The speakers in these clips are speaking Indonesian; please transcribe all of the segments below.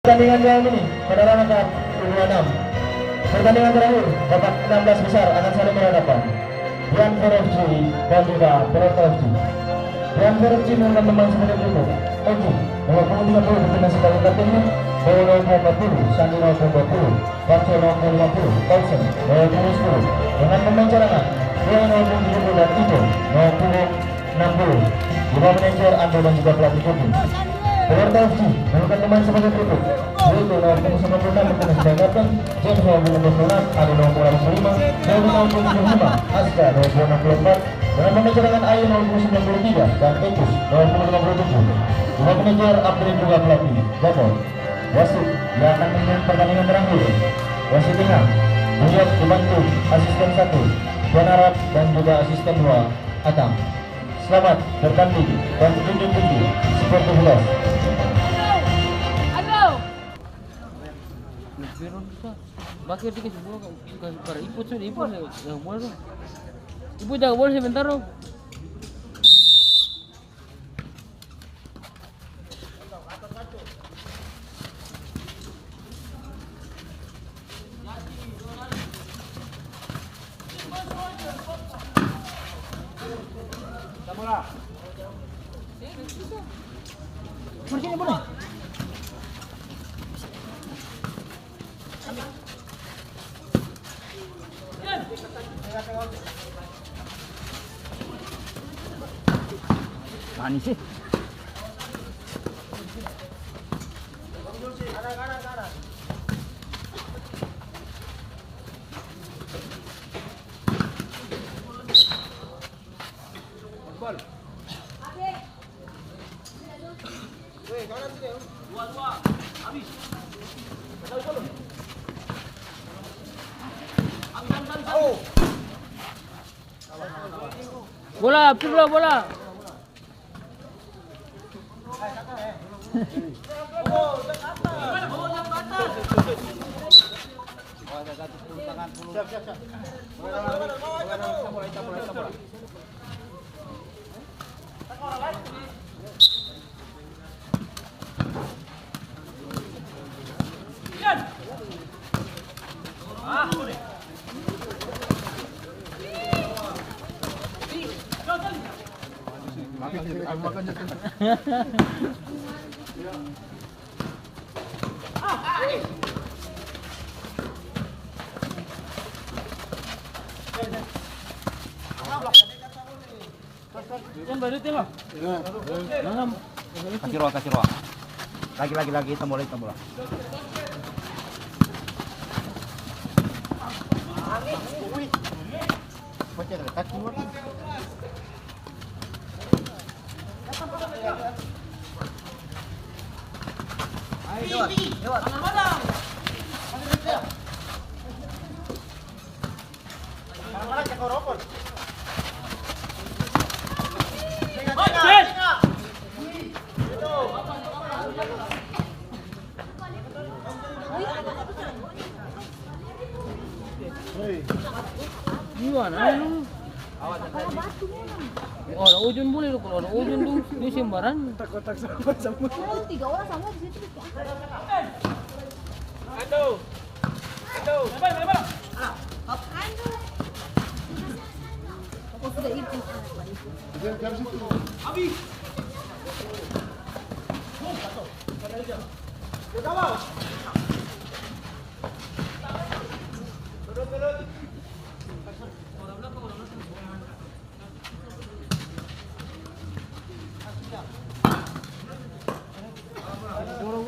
Pertandingan yang ini pada rangkaian U26. Pertandingan terakhir babak 16 besar akan saling berhadapan Dian FC dan juga Toronto FC. Dian FC menggunakan pemain sebagai berikut: Oji nomor 30 bertugas sebagai kaptennya, Bowo nomor 40, Sandi nomor 20, Barco nomor 50, Paulsen nomor 10. Dengan pemain cadangan Dian nomor 70 dan Ibo nomor 60. Juga manajer Ando dan juga pelatih Kopi. Toronto FC menggunakan pemain sebagai berikut: Wildo nomor 96 bertugas sebagai kapten, James nomor 26, Adi nomor 25, Dewi nomor 75, Aska nomor 64. Dengan pemain cadangan Ayu nomor 93 dan Ekus nomor 57. Juga manajer Abdul juga pelatih Jabon. Wasit yang akan memimpin pertandingan terakhir. Wasit tengah beliau dibantu asisten 1 Tuan Arab dan juga asisten 2 Atang. Selamat bertanding dan junjung tinggi sportivitas. Bakir dikit semua para ikut sudah ikut yang boleh dong. Ibu jangan boleh sebentar dong. Bersini boleh. Manis sih. Bola, bola, bola. Kasih ruang. Lagi, tombol. Gimana lu? Oh, ada ujung boleh lu, kalau ada ujung tuh dia sembaran. Kotak sama. Oh, 3 orang sama di situ. Aduh. Lebar. Aduh. Aku sudah ibu. Habis.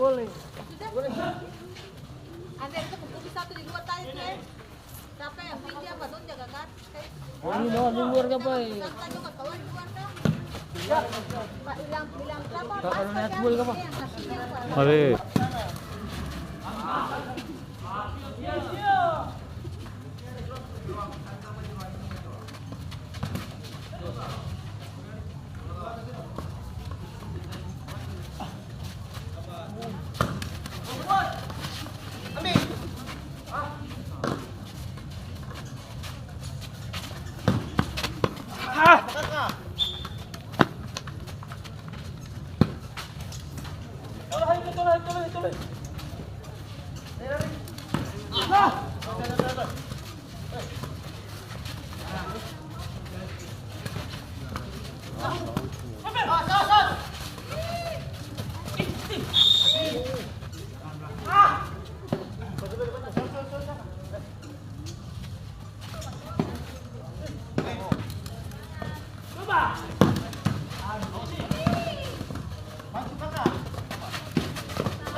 Boleh. Anda itu bungkus satu di luar tadi kan? Siapa yang tinggi apa tuh jaga kan? Oh, ini di luar apa ya? Kita juga keluar di luar dah. Pak bilang apa? Kalau lihat bola apa? Hari.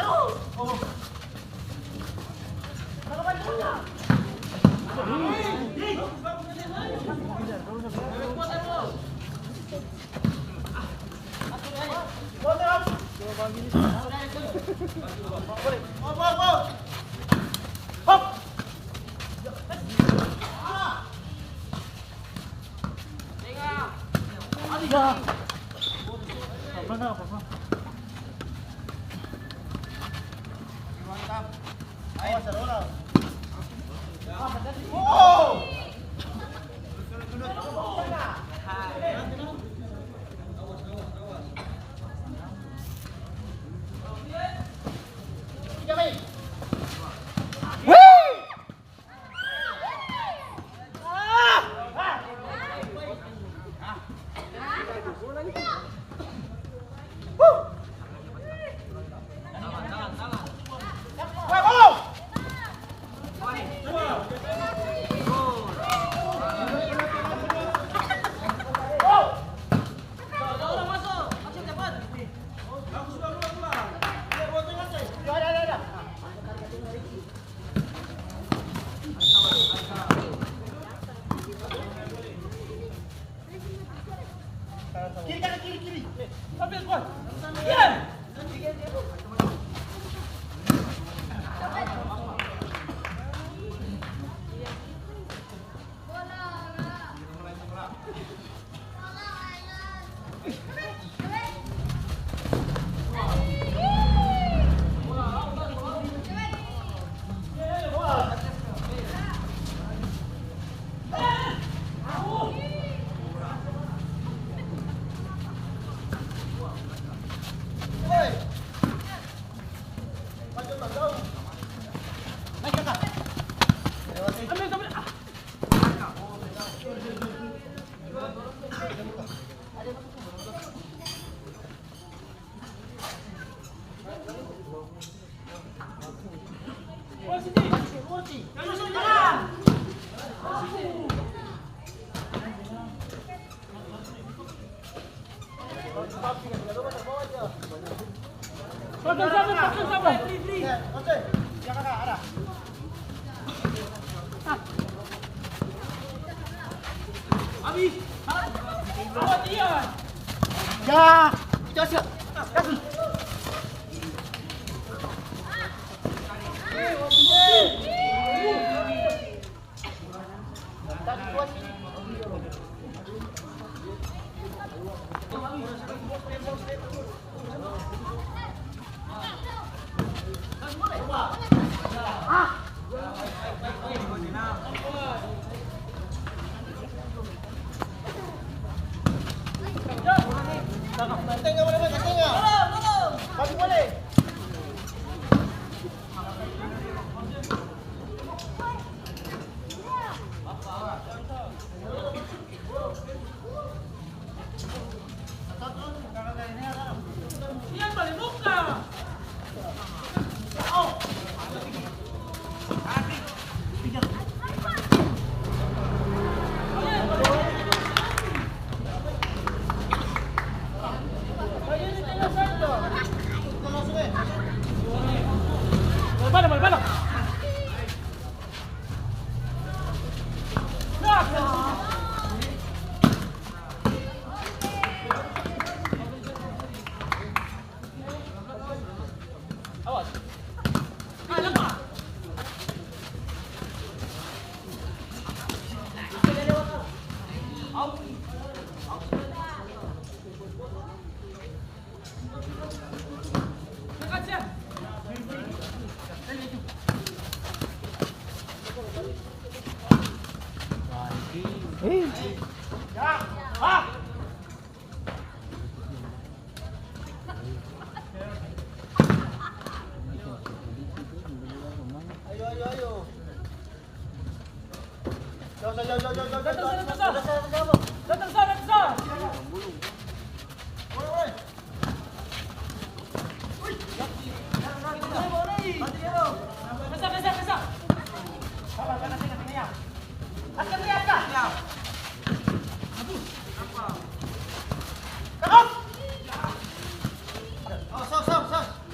Sos.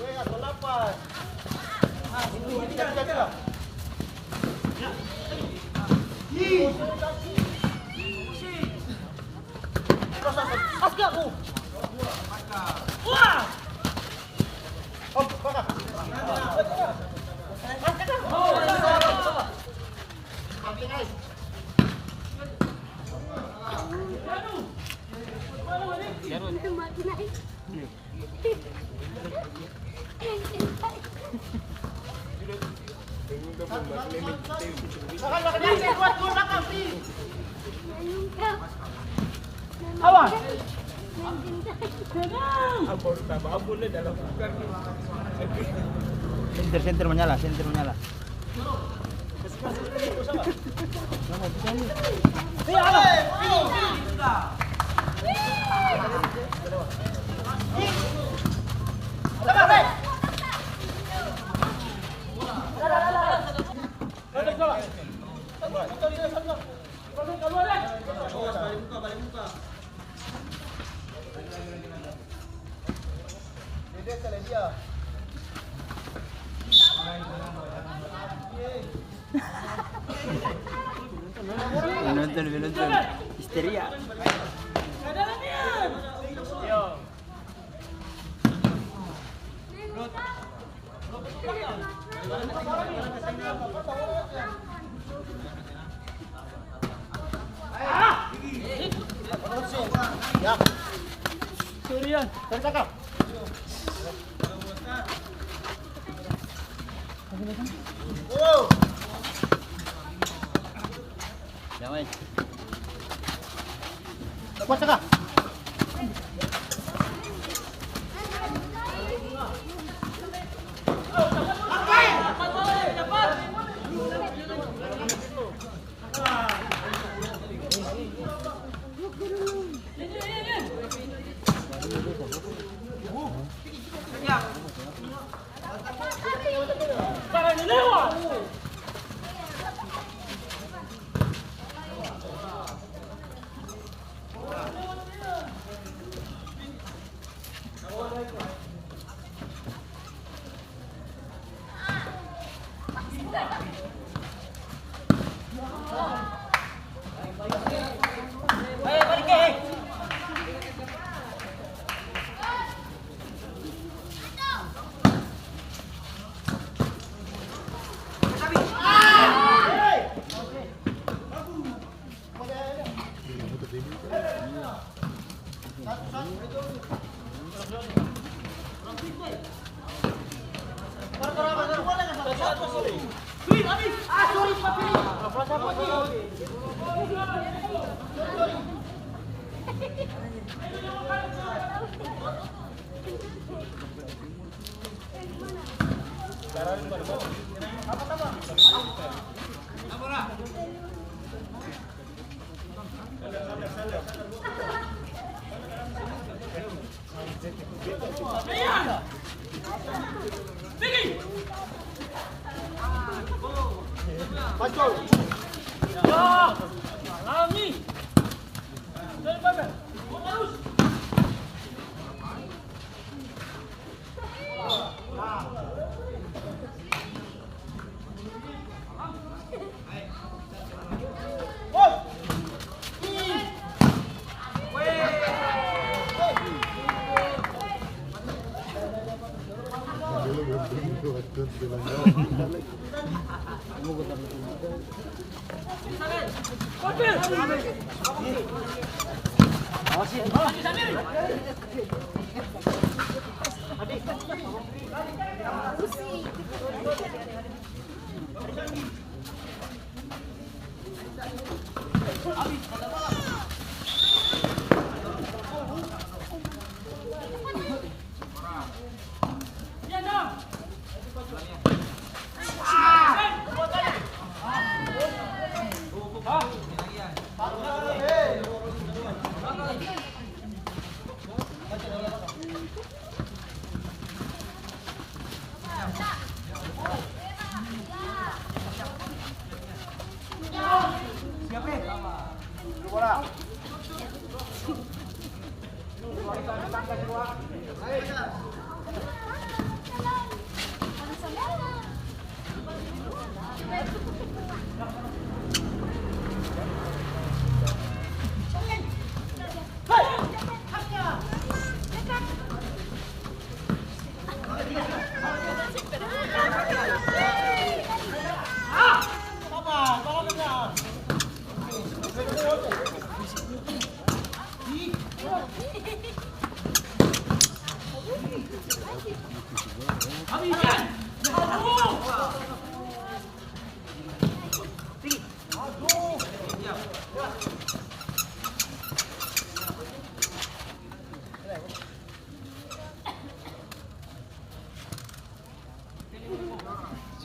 Gue nggak 8. Awas. Center menyala. Penonton histeria. Surian. Tercakap. Damai. Kuat cakap.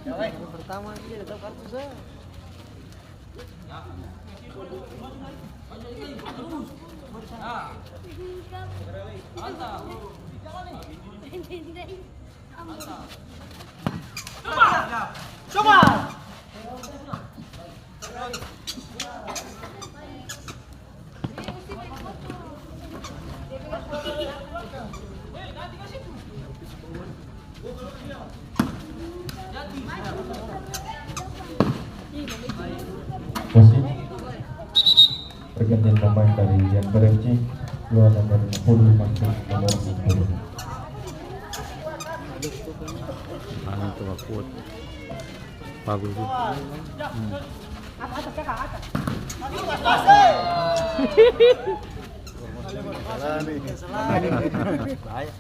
Pertama dia dapat kartu saya. Wasit pergantian pemain dari Janber FC keluar nomor 50 masuk nomor 10. Itu kuat. Bagus tuh. Bahaya.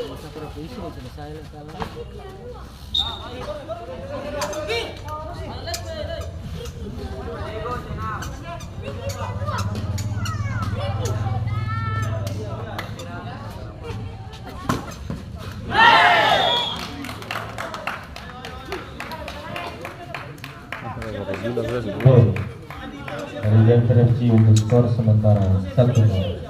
Masa profesi sudah selesai lah kalau. Gol dari Janber FC untuk skor sementara 1-0.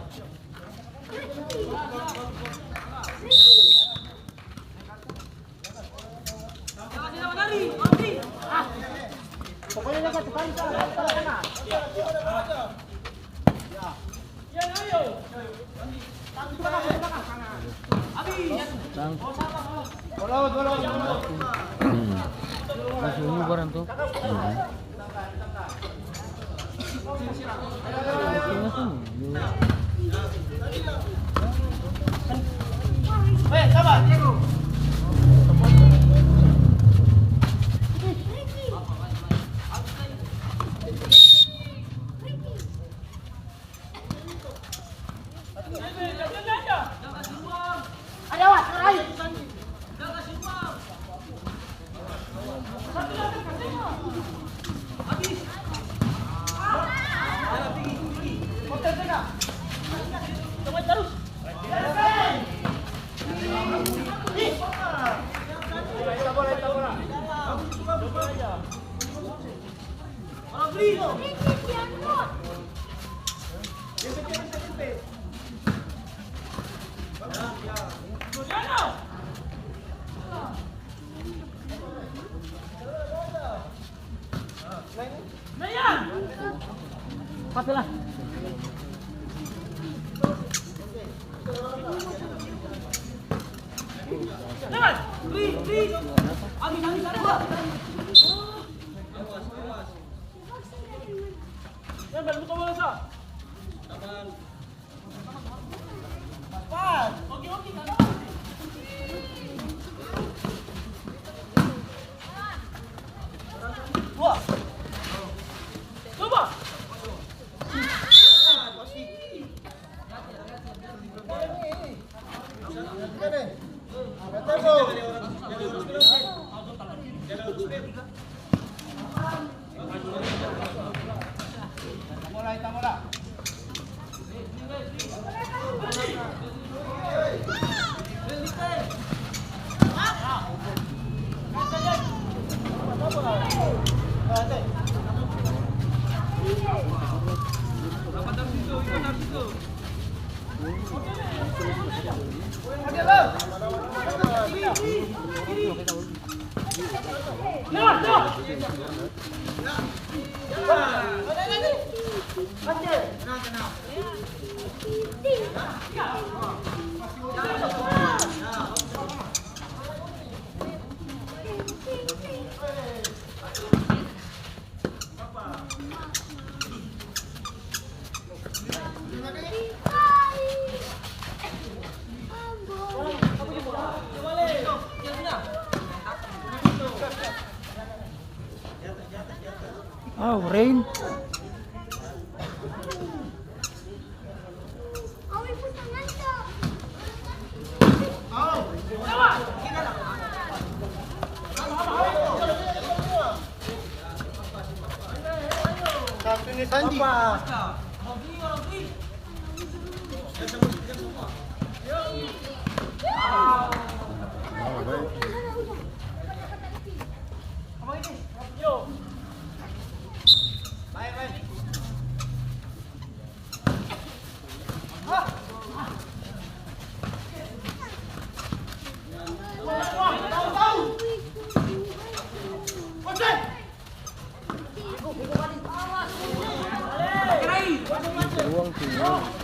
Masih umuran tuh. Oh, rain. Sandi. Beruang tuh.